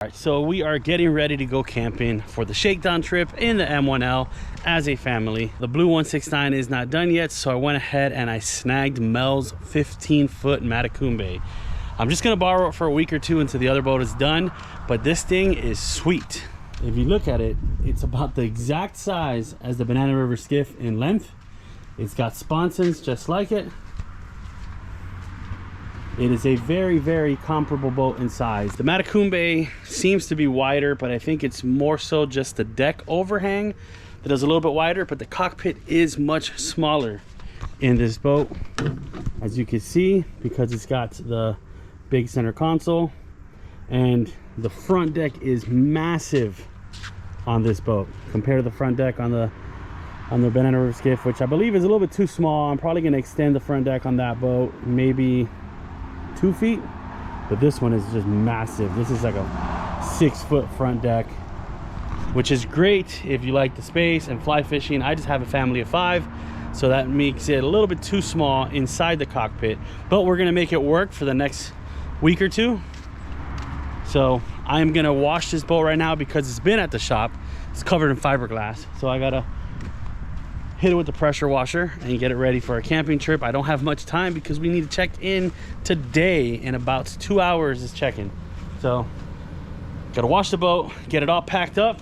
All right, so we are getting ready to go camping for the shakedown trip in the M1L as a family. The blue 169 is not done yet, so I went ahead and I snagged Mel's 15-foot Matecumbe. I'm just gonna borrow it for a week or two until the other boat is done, but this thing is sweet. If you look at it, it's about the exact size as the Banana River Skiff in length. It's got sponsons just like it. It is a very, very comparable boat in size. The Matecumbe seems to be wider, but I think it's more so just the deck overhang that is a little bit wider, but the cockpit is much smaller in this boat, as you can see, because it's got the big center console, and the front deck is massive on this boat compared to the front deck on the Banana River Skiff, which I believe is a little bit too small. I'm probably going to extend the front deck on that boat maybe 2 feet, but this one is just massive. This is like a 6-foot front deck, which is great if you like the space and fly fishing. I just have a family of 5, so that makes it a little bit too small inside the cockpit, but we're gonna make it work for the next week or two. So I'm gonna wash this boat right now because it's been at the shop. It's covered in fiberglass, so I gotta hit it with the pressure washer and get it ready for a camping trip. I don't have much time because we need to check in today. In about 2 hours is check-in. So gotta wash the boat, get it all packed up,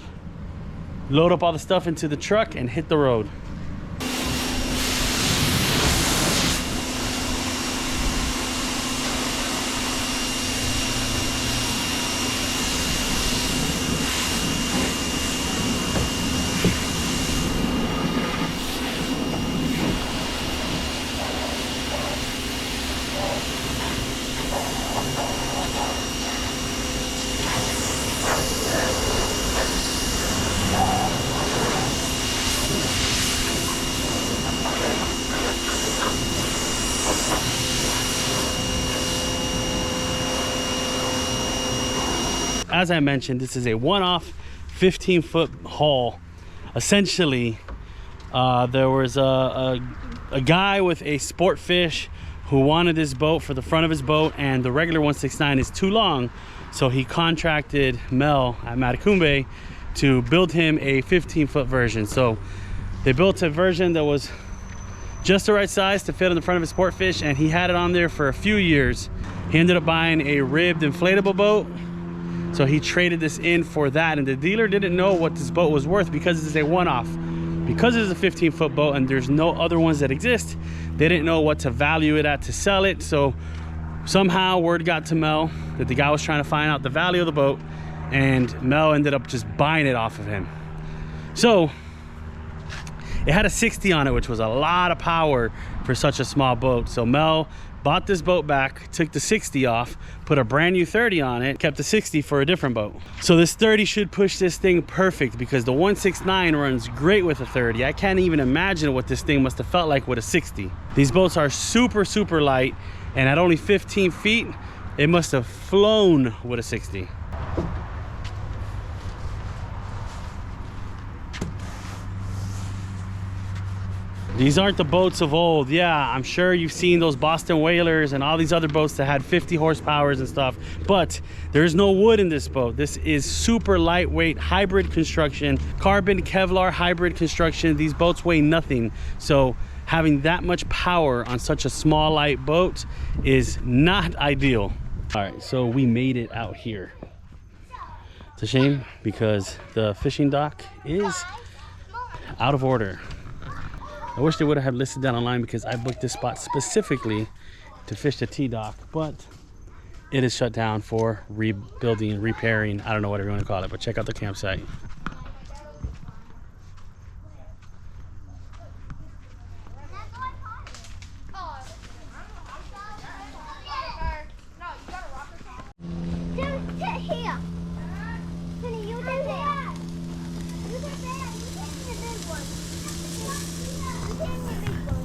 load up all the stuff into the truck and hit the road. As I mentioned, this is a one-off 15-foot haul. Essentially, there was a guy with a sport fish who wanted this boat for the front of his boat, and the regular 169 is too long, so he contracted Mel at Matecumbe to build him a 15-foot version. So they built a version that was just the right size to fit on the front of his sport fish, and he had it on there for a few years. He ended up buying a ribbed inflatable boat, so he traded this in for that, and the dealer didn't know what this boat was worth because it's a one-off. Because it's a 15-foot boat and there's no other ones that exist, they didn't know what to value it at to sell it. So somehow word got to Mel that the guy was trying to find out the value of the boat, and Mel ended up just buying it off of him. So it had a 60 on it, which was a lot of power for such a small boat. So Mel bought this boat back, took the 60 off, put a brand new 30 on it, kept the 60 for a different boat. So this 30 should push this thing perfect because the 169 runs great with a 30. I can't even imagine what this thing must have felt like with a 60. These boats are super, super light, and at only 15 feet, it must have flown with a 60. These aren't the boats of old. Yeah, I'm sure you've seen those Boston Whalers and all these other boats that had 50 horsepowers and stuff, but there's no wood in this boat. This is super lightweight hybrid construction, carbon Kevlar hybrid construction. These boats weigh nothing. So having that much power on such a small light boat is not ideal. All right, so we made it out here. It's a shame because the fishing dock is out of order. I wish they would have listed that online because I booked this spot specifically to fish the T-dock, but it is shut down for rebuilding, repairing, I don't know whatever you want to call it, but check out the campsite.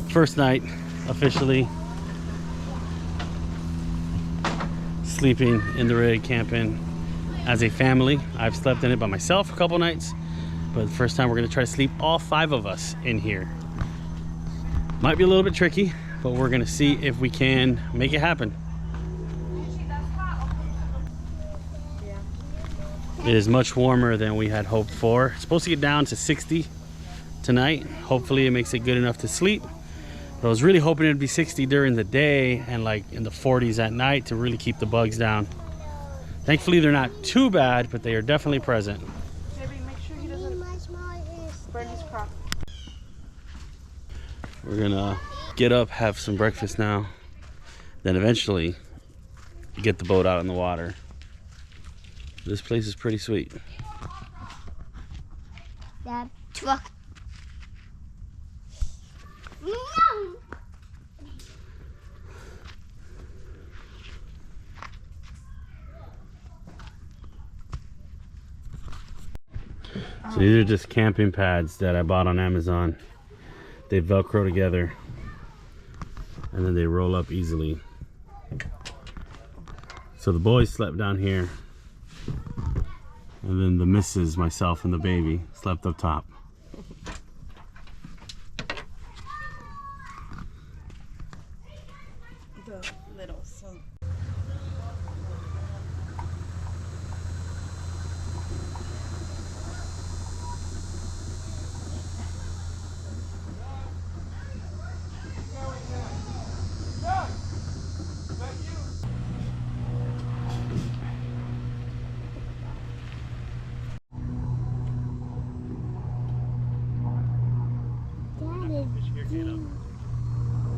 First night officially sleeping in the rig, camping as a family. I've slept in it by myself a couple nights, but the first time we're gonna try to sleep all 5 of us in here. Might be a little bit tricky, but we're gonna see if we can make it happen. It is much warmer than we had hoped for. It's supposed to get down to 60 tonight. Hopefully it makes it good enough to sleep. But I was really hoping it'd be 60 during the day and like in the 40s at night to really keep the bugs down. Thankfully they're not too bad, but they are definitely present. Maybe make sure he doesn't burn his crop. We're gonna get up, have some breakfast now, then eventually get the boat out in the water. This place is pretty sweet. Dad, truck. So these are just camping pads that I bought on Amazon. They Velcro together and then they roll up easily. So the boys slept down here, and then the missus, myself, and the baby slept up top. The little son.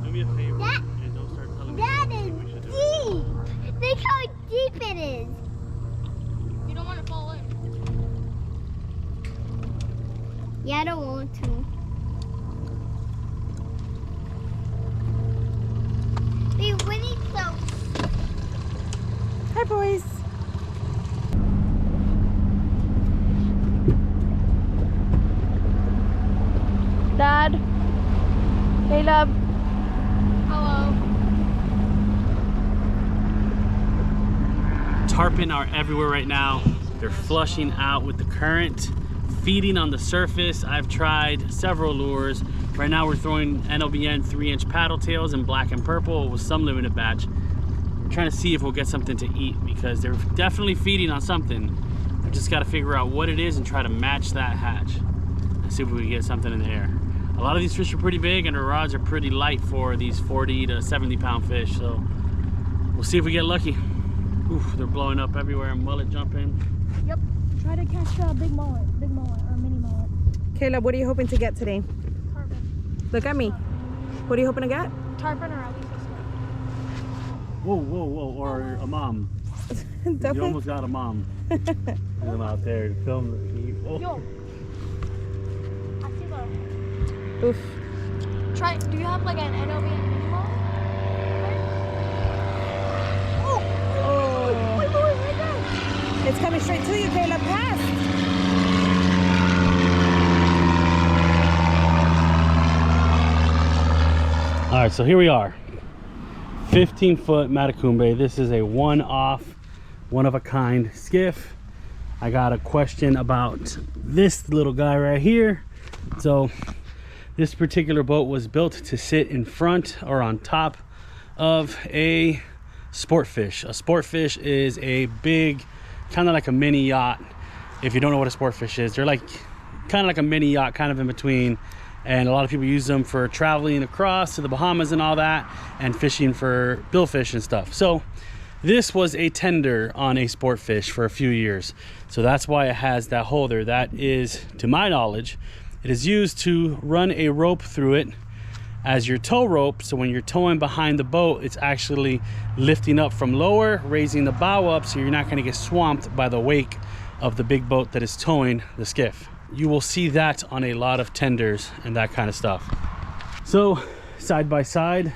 Do me a favor and don't start telling me That what is we should do. deep. Look how deep it is. You don't want to fall in. Yeah, I don't want to. Wait, we need soap. Hi, boys. Dad. Caleb. Hello. Tarpon are everywhere right now. They're flushing out with the current, feeding on the surface. I've tried several lures. Right now we're throwing NLBN 3-inch paddle tails in black and purple with some limited batch. We're trying to see if we'll get something to eat because they're definitely feeding on something. I just got to figure out what it is and try to match that hatch and see if we can get something in the air. A lot of these fish are pretty big and the rods are pretty light for these 40 to 70 pound fish, so we'll see if we get lucky. Oof, they're blowing up everywhere. Mullet jumping. Yep. Try to catch a big mullet or mini mullet. Caleb, what are you hoping to get today? Tarpon. Look at me. What are you hoping to get? Tarpon or at least a squid. Whoa, whoa, whoa, or a mom. You Definitely. almost got a mom. Look at them out there to film the oh. Yo. I see the. Oof. Try. Do you have like an NLB mini mullet? Oh. Wait, right there. It's coming straight to you, Caleb. Pass. All right, so here we are. 15-foot Matecumbe. This is a one-off, one-of-a-kind skiff. I got a question about this little guy right here. So this particular boat was built to sit in front or on top of a sport fish. A sport fish is a big, kind of like a mini yacht. If you don't know what a sport fish is, they're like kind of like a mini yacht, kind of in between. And a lot of people use them for traveling across to the Bahamas and all that, and fishing for billfish and stuff. So this was a tender on a sport fish for a few years. So that's why it has that holder. That is, to my knowledge, it is used to run a rope through it as your tow rope. So when you're towing behind the boat, it's actually lifting up from lower, raising the bow up, so you're not going to get swamped by the wake of the big boat that is towing the skiff. You will see that on a lot of tenders and that kind of stuff. So side by side,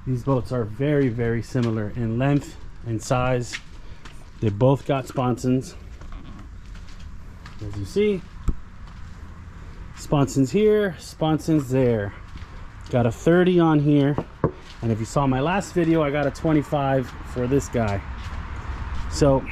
these boats are very, very similar in length and size. They both got sponsons. As you see, sponsons here, sponsons there. Got a 30 on here, and if you saw my last video, I got a 25 for this guy. So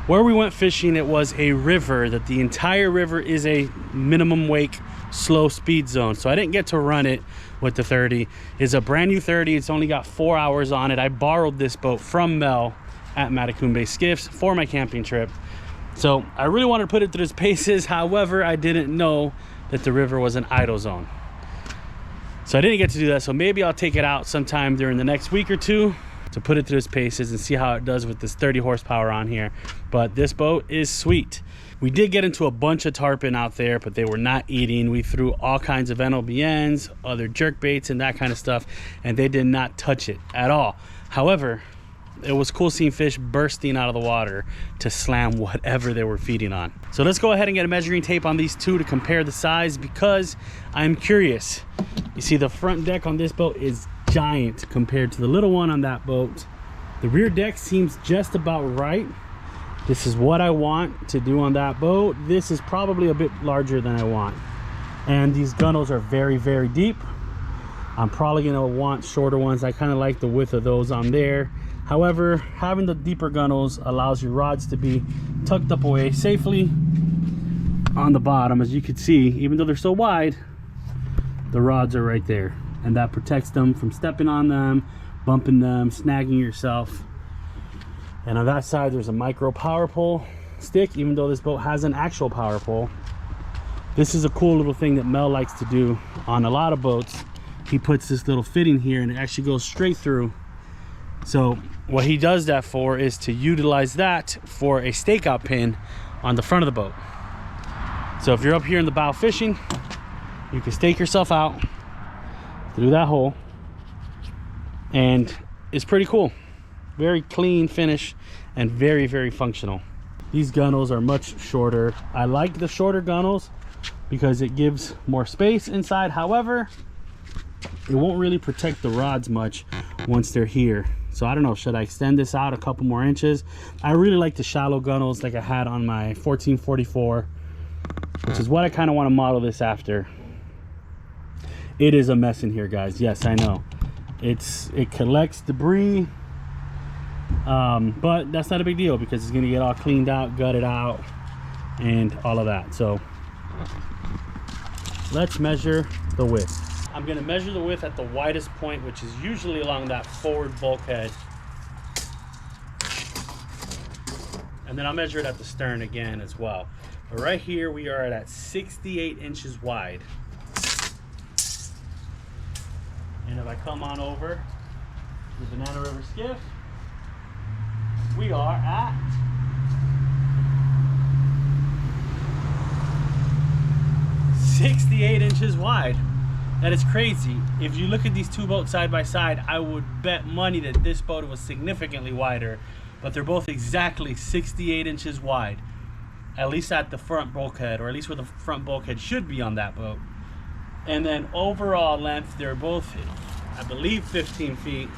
where we went fishing, it was a river that the entire river is a minimum wake slow speed zone. So I didn't get to run it with the 30. It's a brand new 30. It's only got 4 hours on it. I borrowed this boat from Mel at Matecumbe Skiffs for my camping trip. So I really wanted to put it through its paces. However, I didn't know that the river was an idle zone. So I didn't get to do that. So maybe I'll take it out sometime during the next week or two to put it through its paces and see how it does with this 30 horsepower on here. But this boat is sweet. We did get into a bunch of tarpon out there, but they were not eating. We threw all kinds of NOBNs, other jerk baits and that kind of stuff, and they did not touch it at all. However, it was cool seeing fish bursting out of the water to slam whatever they were feeding on. So let's go ahead and get a measuring tape on these two to compare the size, because I'm curious. You see, the front deck on this boat is giant compared to the little one on that boat. The rear deck seems just about right. This is what I want to do on that boat. This is probably a bit larger than I want. And these gunnels are very, very deep. I'm probably gonna want shorter ones. I kind of like the width of those on there. However, having the deeper gunnels allows your rods to be tucked up away safely on the bottom. As you can see, even though they're so wide, the rods are right there. And that protects them from stepping on them, bumping them, snagging yourself. And on that side, there's a micro power pole stick, even though this boat has an actual power pole. This is a cool little thing that Mel likes to do on a lot of boats. He puts this little fitting here and it actually goes straight through. So what he does that for is to utilize that for a stakeout pin on the front of the boat. So if you're up here in the bow fishing, you can stake yourself out through that hole, and it's pretty cool. Very clean finish and very, very functional. These gunnels are much shorter. I like the shorter gunnels because it gives more space inside. However, it won't really protect the rods much once they're here. So I don't know, should I extend this out a couple more inches? I really like the shallow gunnels like I had on my 1444, which is what I kind of want to model this after. It is a mess in here, guys. Yes, I know. It collects debris. But that's not a big deal because it's going to get all cleaned out, gutted out, and all of that. So let's measure the width. I'm going to measure the width at the widest point, which is usually along that forward bulkhead, and then I'll measure it at the stern again as well. But right here we are at 68 inches wide, and if I come on over the Banana River Skiff, we are at 68 inches wide. That is crazy. If you look at these two boats side by side, I would bet money that this boat was significantly wider, but they're both exactly 68 inches wide, at least at the front bulkhead, or at least where the front bulkhead should be on that boat. And then overall length, they're both, I believe, 15 feet.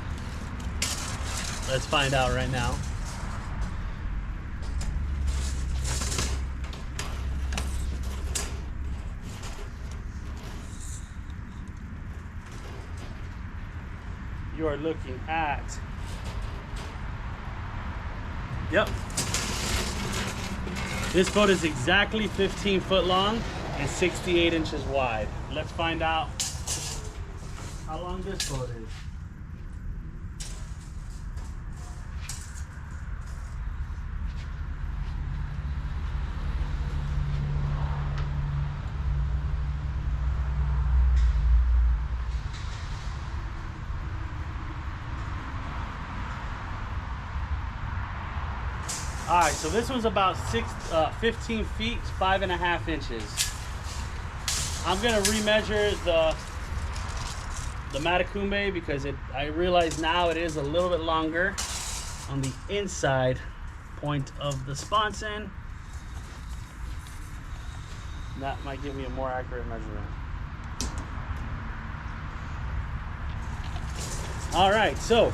Let's find out right now. You are looking at, yep, this boat is exactly 15 foot long and 68 inches wide. Let's find out how long this boat is. All right, so this one's about 15 feet, 5.5 inches. I'm gonna remeasure the Matecumbe because I realize now it is a little bit longer on the inside point of the sponson. That might give me a more accurate measurement. All right, so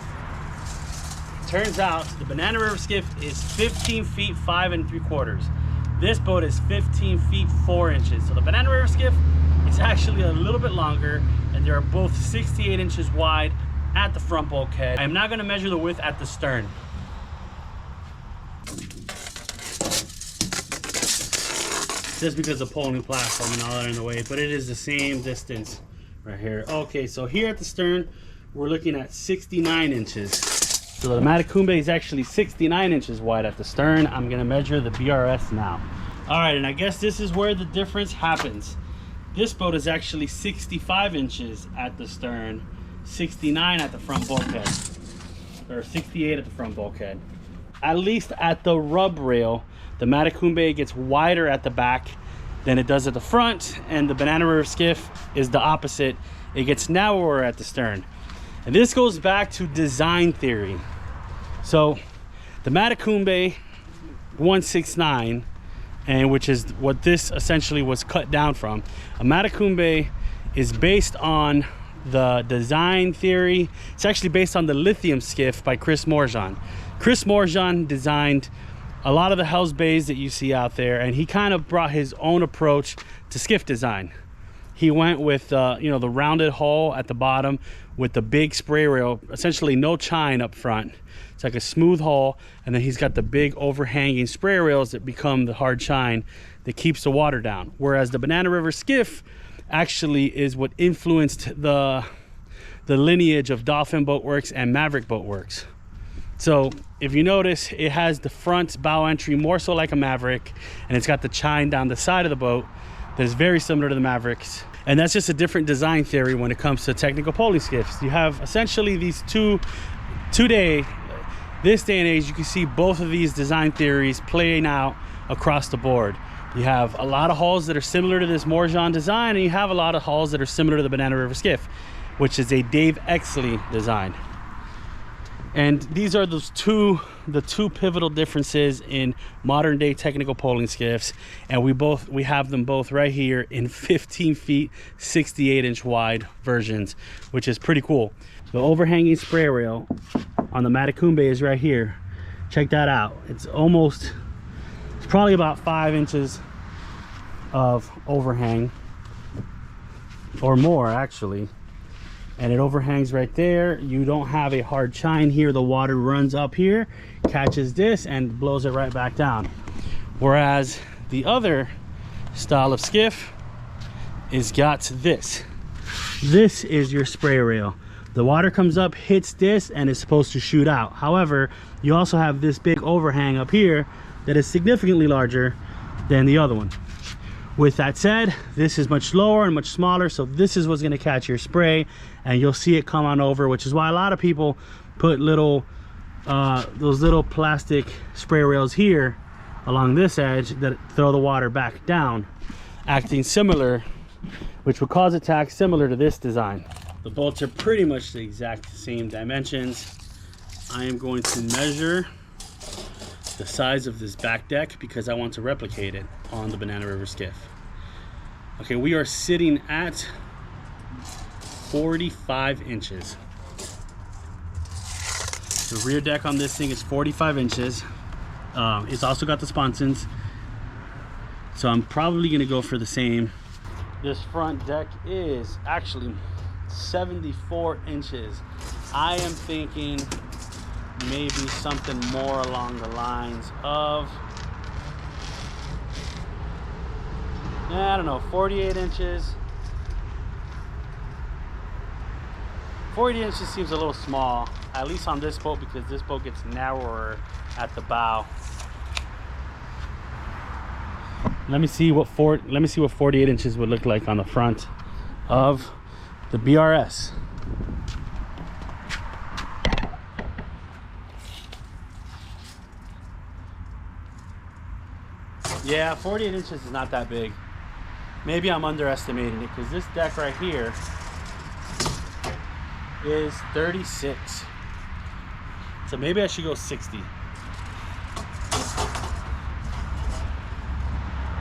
turns out the Banana River Skiff is 15 feet 5 3/4. This boat is 15 feet 4 inches. So the Banana River Skiff is actually a little bit longer, and they are both 68 inches wide at the front bulkhead. I am not going to measure the width at the stern. Just because the polling platform and all that are in the way, but it is the same distance right here. Okay, so here at the stern, we're looking at 69 inches. So the Matecumbe is actually 69 inches wide at the stern. I'm gonna measure the BRS now. All right, and I guess this is where the difference happens. This boat is actually 65 inches at the stern, 69 at the front bulkhead, or 68 at the front bulkhead. At least at the rub rail, the Matecumbe gets wider at the back than it does at the front, and the Banana River Skiff is the opposite. It gets narrower at the stern. And this goes back to design theory. So the Matecumbe 169, and which is what this essentially was cut down from, a Matecumbe is based on the design theory. It's actually based on the lithium skiff by Chris Morjan. Chris Morjan designed a lot of the Hell's Bays that you see out there, and he kind of brought his own approach to skiff design. He went with you know, the rounded hull at the bottom with the big spray rail, essentially no chine up front. It's like a smooth hull, and then he's got the big overhanging spray rails that become the hard chine that keeps the water down. Whereas the Banana River Skiff actually is what influenced the lineage of Dolphin Boat Works and Maverick Boat Works. So if you notice, it has the front bow entry more so like a Maverick, and it's got the chine down the side of the boat that is very similar to the Mavericks. And that's just a different design theory when it comes to technical poling skiffs. You have essentially these this day and age, you can see both of these design theories playing out across the board. You have a lot of hulls that are similar to this Morjan design, and you have a lot of hulls that are similar to the Banana River Skiff, which is a Dave Exley design. And these are the two pivotal differences in modern day technical poling skiffs, and we have them both right here in 15 feet 68 inch wide versions, which is pretty cool. The overhanging spray rail on the Matecumbe is right here. Check that out. It's probably about 5 inches of overhang, or more actually. And it overhangs right there. You don't have a hard chine here. The water runs up here, catches this, and blows it right back down. Whereas the other style of skiff is got this. This is your spray rail. The water comes up, hits this, and is supposed to shoot out. However, you also have this big overhang up here that is significantly larger than the other one. With that said, this is much lower and much smaller, so this is what's going to catch your spray, and you'll see it come on over, which is why a lot of people put those little plastic spray rails here along this edge that throw the water back down, acting similar, which would cause it to act similar to this design. The bolts are pretty much the exact same dimensions. I am going to measure the size of this back deck because I want to replicate it on the Banana River Skiff. Okay, we are sitting at 45 inches. The rear deck on this thing is 45 inches. It's also got the sponsons, so I'm probably gonna go for the same. This front deck is actually 74 inches. I am thinking maybe something more along the lines of, I don't know, 48 inches. 40 inches seems a little small, at least on this boat, because this boat gets narrower at the bow. Let me see what 48 inches would look like on the front of the BRS. Yeah, 48 inches is not that big. Maybe I'm underestimating it, because this deck right here is 36. So maybe I should go 60.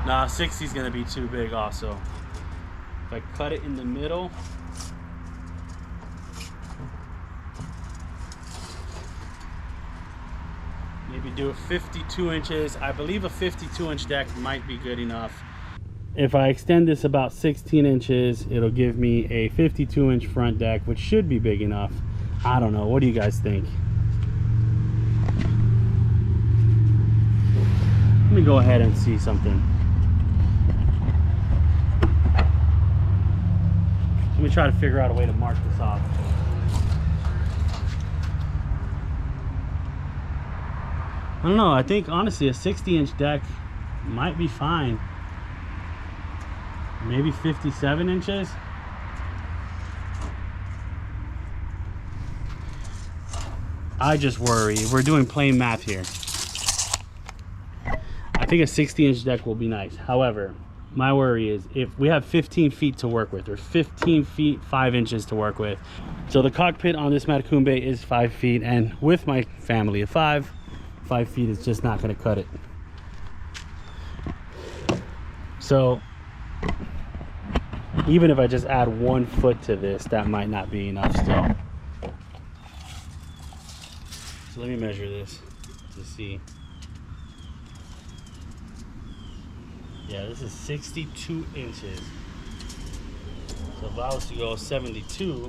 Nah, 60 is gonna be too big also. If I cut it in the middle, maybe do a 52 inches. I believe a 52-inch deck might be good enough. If I extend this about 16 inches, it'll give me a 52-inch front deck, which should be big enough. I don't know. What do you guys think? Let me go ahead and see something. Let me try to figure out a way to mark this off. I don't know. I think honestly a 60-inch deck might be fine. Maybe 57 inches. I just worry. We're doing plain math here. I think a 60-inch deck will be nice. However, my worry is if we have 15 feet to work with, or 15 feet 5 inches to work with. So the cockpit on this Matecumbe is 5 feet, and with my family of 5 feet is just not going to cut it. So even if I just add 1 foot to this, that might not be enough still. So let me measure this to see. Yeah, this is 62 inches. So if I was to go 72,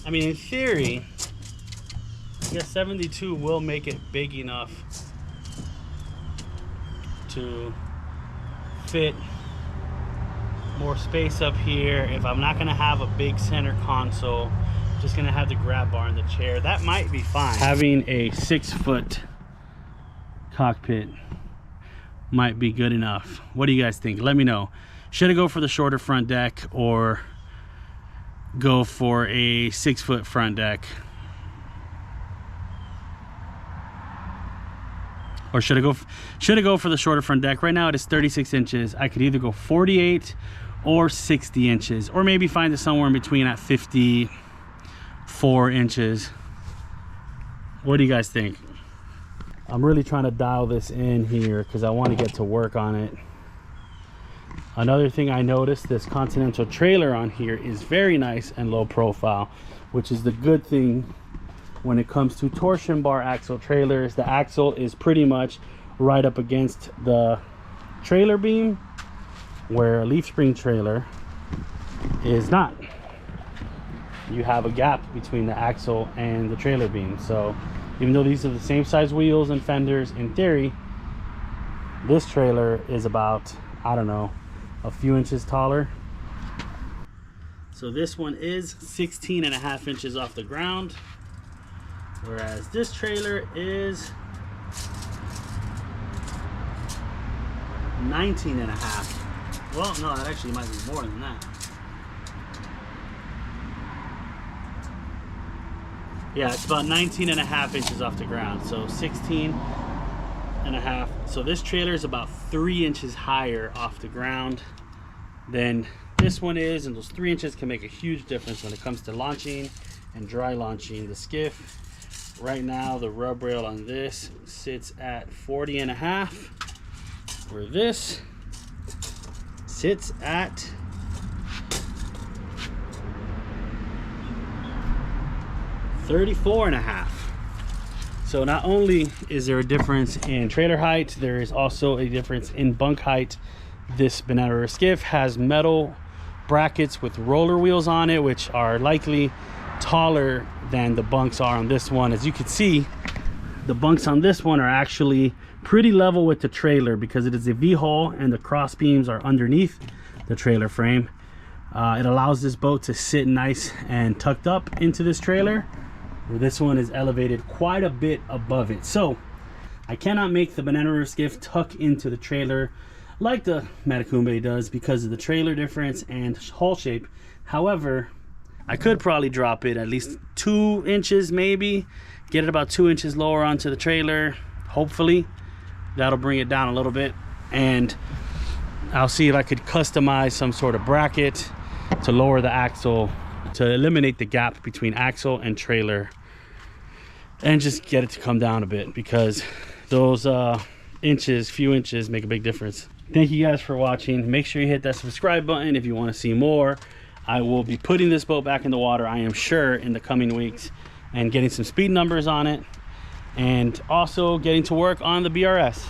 I mean, in theory, I guess 72 will make it big enough to fit more space up here. If I'm not gonna have a big center console, just gonna have the grab bar in the chair, that might be fine. Having a 6-foot cockpit might be good enough. What do you guys think? Let me know. Should I go for the shorter front deck or go for a 6-foot front deck? Or should I go for the shorter front deck? Right now it is 36 inches. I could either go 48 or 60 inches, or maybe find it somewhere in between at 54 inches. What do you guys think? I'm really trying to dial this in here because I want to get to work on it. Another thing I noticed, this Continental trailer on here is very nice and low profile, which is the good thing when it comes to torsion bar axle trailers. The axle is pretty much right up against the trailer beam, where a leaf spring trailer is not. You have a gap between the axle and the trailer beam. So even though these are the same size wheels and fenders, in theory, this trailer is about, I don't know, a few inches taller. So this one is 16.5 inches off the ground, whereas this trailer is 19.5. Well, no, that actually might be more than that. Yeah, it's about 19.5 inches off the ground, so 16.5. So this trailer is about 3 inches higher off the ground than this one is, and those 3 inches can make a huge difference when it comes to launching and dry launching the skiff. Right now, the rub rail on this sits at 40.5, where this sits at 34.5. So not only is there a difference in trailer height, there is also a difference in bunk height. This Banana River Skiff has metal brackets with roller wheels on it, which are likely taller than the bunks are on this one. As you can see, the bunks on this one are actually pretty level with the trailer because it is a V-hull and the cross beams are underneath the trailer frame. It allows this boat to sit nice and tucked up into this trailer, where this one is elevated quite a bit above it. So I cannot make the Banana River Skiff tuck into the trailer like the Matecumbe does because of the trailer difference and hull shape. However, I could probably drop it at least 2 inches, maybe get it about 2 inches lower onto the trailer. Hopefully that'll bring it down a little bit, and I'll see if I could customize some sort of bracket to lower the axle, to eliminate the gap between axle and trailer, and just get it to come down a bit, because those few inches make a big difference. Thank you guys for watching. Make sure you hit that subscribe button if you want to see more. I will be putting this boat back in the water, I am sure, in the coming weeks, and getting some speed numbers on it, and also getting to work on the BRS.